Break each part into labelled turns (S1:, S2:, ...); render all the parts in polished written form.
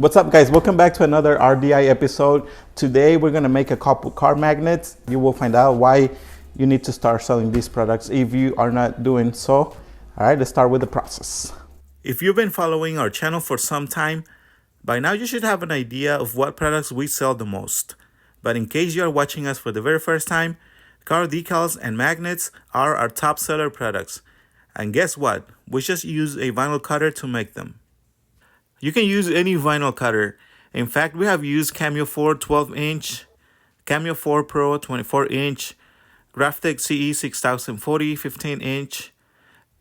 S1: What's up, guys? Welcome back to another RDI episode. Today we're going to make a couple car magnets. You will find out why you need to start selling these products if you are not doing so. All right, let's start with the process. If you've been following our channel for some time, by now you should have an idea of what products we sell the most. But in case you are watching us for the very first time, car decals and magnets are our top seller products. And guess what? We just use a vinyl cutter to make them. You can use any vinyl cutter. In fact, we have used Cameo 4 12-inch, Cameo 4 Pro 24-inch, Graphtec CE 6040 15-inch,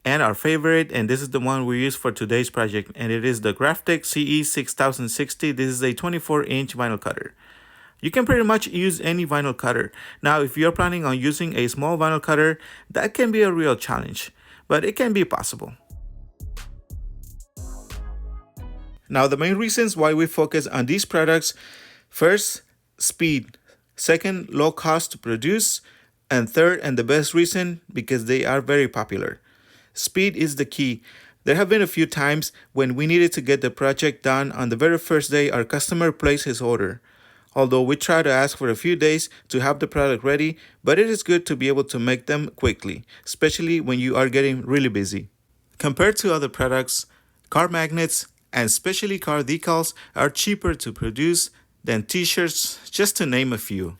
S1: and our favorite, and this is the one we use for today's project, and it is the Graphtec CE 6060. This is a 24-inch vinyl cutter. You can pretty much use any vinyl cutter. Now, if you're planning on using a small vinyl cutter, that can be a real challenge, but it can be possible. Now, the main reasons why we focus on these products: first, speed; second, low cost to produce; and third, and the best reason, because they are very popular. Speed is the key. There have been a few times when we needed to get the project done on the very first day our customer placed his order. Although we try to ask for a few days to have the product ready, but it is good to be able to make them quickly, especially when you are getting really busy. Compared to other products, car magnets and especially car decals are cheaper to produce than t-shirts, just to name a few.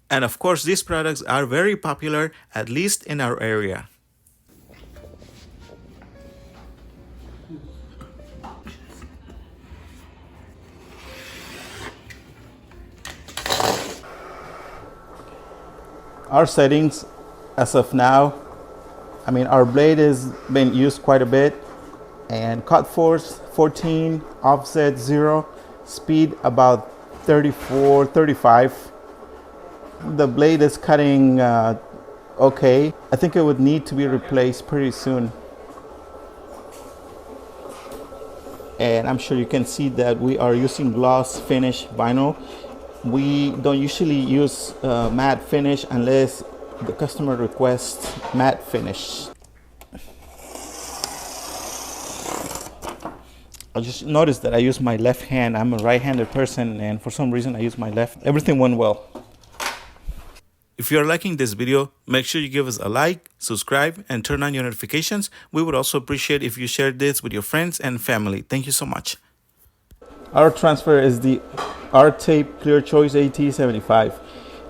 S1: And of course, these products are very popular, at least in our area. Our settings as of now, our blade has been used quite a bit, and cut force 14, offset 0, speed about 34, 35. The blade is cutting okay. I think it would need to be replaced pretty soon. And I'm sure you can see that we are using gloss finish vinyl. We don't usually use matte finish unless the customer requests matte finish. I just noticed that I use my left hand. I'm a right-handed person, and for some reason I use my left. Everything went well. If you're liking this video, make sure you give us a like, subscribe, and turn on your notifications. We would also appreciate if you shared this with your friends and family. Thank you so much. Our transfer is the R-Tape Clear Choice AT75.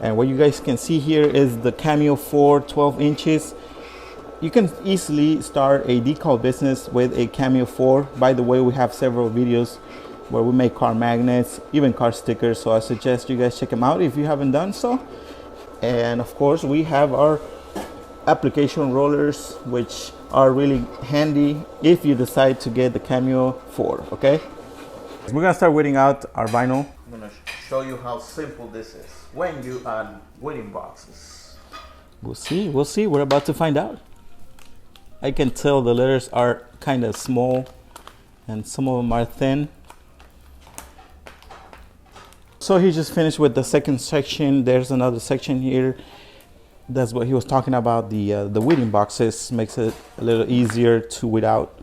S1: And what you guys can see here is the Cameo 4 12 inches. You can easily start a decal business with a Cameo 4. By the way, we have several videos where we make car magnets, even car stickers. So I suggest you guys check them out if you haven't done so. And of course, we have our application rollers, which are really handy if you decide to get the Cameo 4, okay? We're gonna start weighting out our vinyl. I'm gonna show you how simple this is when you add weighting boxes. We'll see, we're about to find out. I can tell the letters are kind of small and some of them are thin. So he just finished with the second section. There's another section here. That's what he was talking about. The weighting boxes makes it a little easier to weigh out.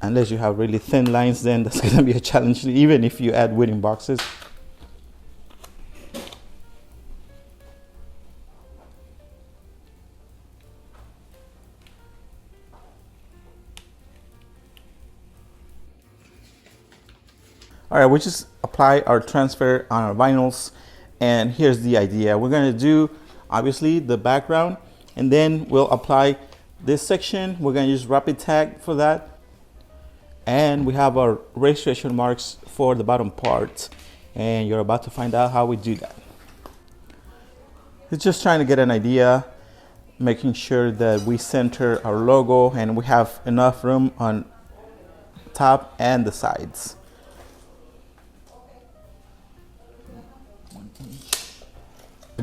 S1: Unless you have really thin lines, then that's gonna be a challenge even if you add weighting boxes. All right, we just apply our transfer on our vinyls, and here's the idea. We're gonna do obviously the background, and then we'll apply this section. We're gonna use Graphtec for that, and we have our registration marks for the bottom part, and you're about to find out how we do that. It's just trying to get an idea, making sure that we center our logo and we have enough room on top and the sides.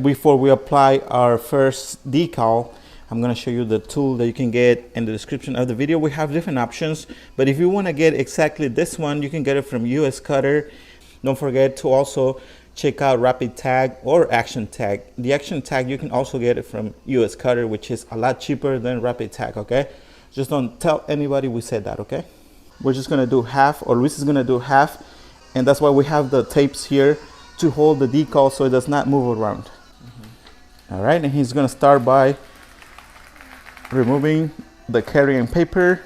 S1: Before we apply our first decal, I'm going to show you the tool that you can get in the description of the video. We have different options, but if you want to get exactly this one, you can get it from US Cutter. Don't forget to also check out Graphtec or Action Tag. The Action Tag, you can also get it from US Cutter, which is a lot cheaper than Graphtec, okay? Just don't tell anybody we said that, okay? we're just gonna do half, or Luis is gonna do half, and that's why we have the tapes here to hold the decal so it does not move around. All right, and he's gonna start by removing the carrying paper.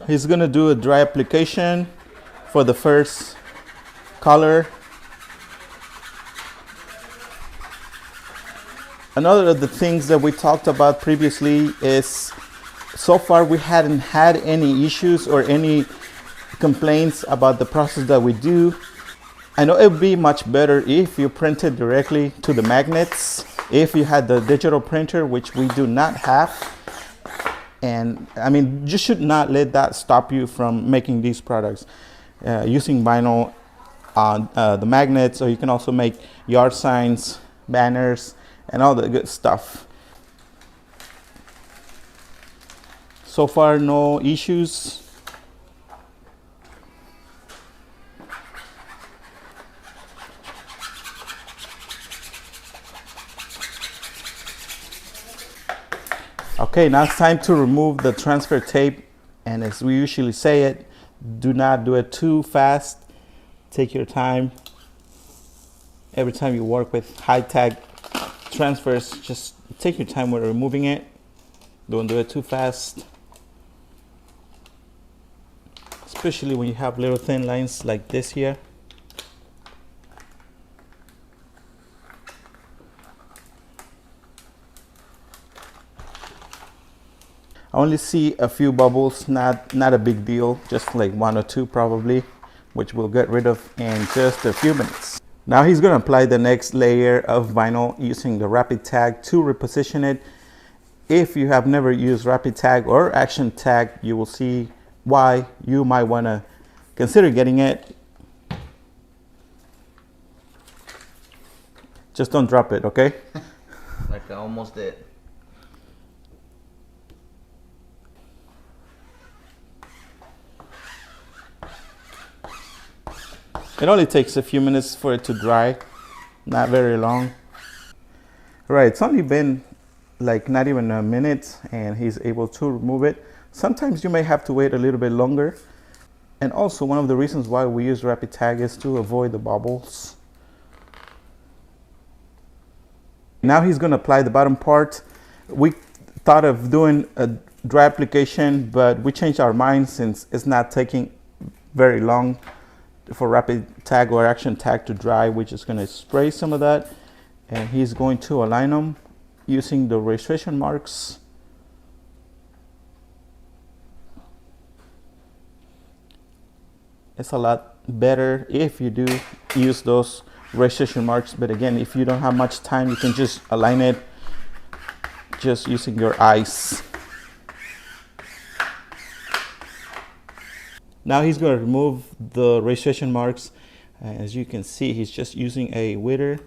S1: He's gonna do a dry application for the first color. Another of the things that we talked about previously is, so far we hadn't had any issues or any complaints about the process that we do. I know it would be much better if you printed directly to the magnets, if you had the digital printer, which we do not have. And I mean, you should not let that stop you from making these products. Using vinyl on the magnets, or you can also make yard signs, banners, and all the good stuff. So far, no issues. Okay, now it's time to remove the transfer tape, and as we usually say it, do not do it too fast. Take your time. Every time you work with high tag transfers, just take your time when removing it. Don't do it too fast, especially when you have little thin lines like this here. I only see a few bubbles, not a big deal, just like 1 or 2 probably, which we'll get rid of in just a few minutes. Now he's going to apply the next layer of vinyl using the rapid tag to reposition it. If you have never used rapid tag or action tag, you will see why you might want to consider getting it. Just don't drop it, okay?
S2: Like I almost did.
S1: It only takes a few minutes for it to dry, not very long. Right, it's only been like not even a minute and he's able to remove it. Sometimes you may have to wait a little bit longer. And also one of the reasons why we use rapid tag is to avoid the bubbles. Now he's going to apply the bottom part. We thought of doing a dry application, but we changed our mind since it's not taking very long for rapid tag or action tag to dry. We're just going to spray some of that, and he's going to align them using the registration marks. It's a lot better if you do use those registration marks, but again, if you don't have much time, you can just align it just using your eyes. Now he's going to remove the registration marks. As you can see, he's just using a wither.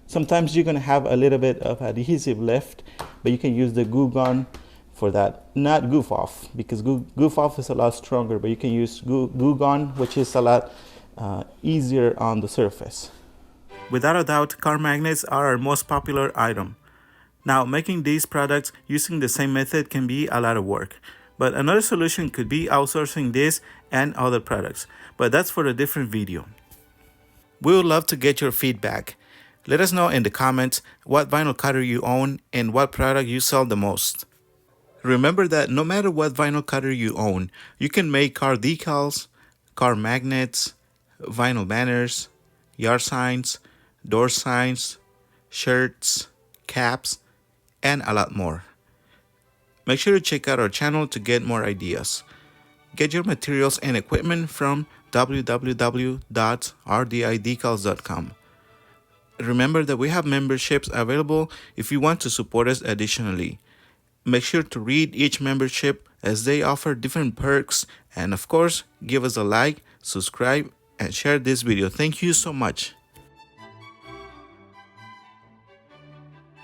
S1: Sometimes you're going to have a little bit of adhesive left, but you can use the glue gun for that. Not goof off, because goof off is a lot stronger, but you can use glue gun, which is a lot easier on the surface. Without a doubt, car magnets are our most popular item. Now, making these products using the same method can be a lot of work. But another solution could be outsourcing this and other products, but that's for a different video. We would love to get your feedback. Let us know in the comments what vinyl cutter you own and what product you sell the most. Remember that no matter what vinyl cutter you own, you can make car decals, car magnets, vinyl banners, yard signs, door signs, shirts, caps, and a lot more. Make sure to check out our channel to get more ideas. Get your materials and equipment from www.rdidecals.com. Remember that we have memberships available if you want to support us additionally. Make sure to read each membership as they offer different perks, and of course, give us a like, subscribe, and share this video. Thank you so much.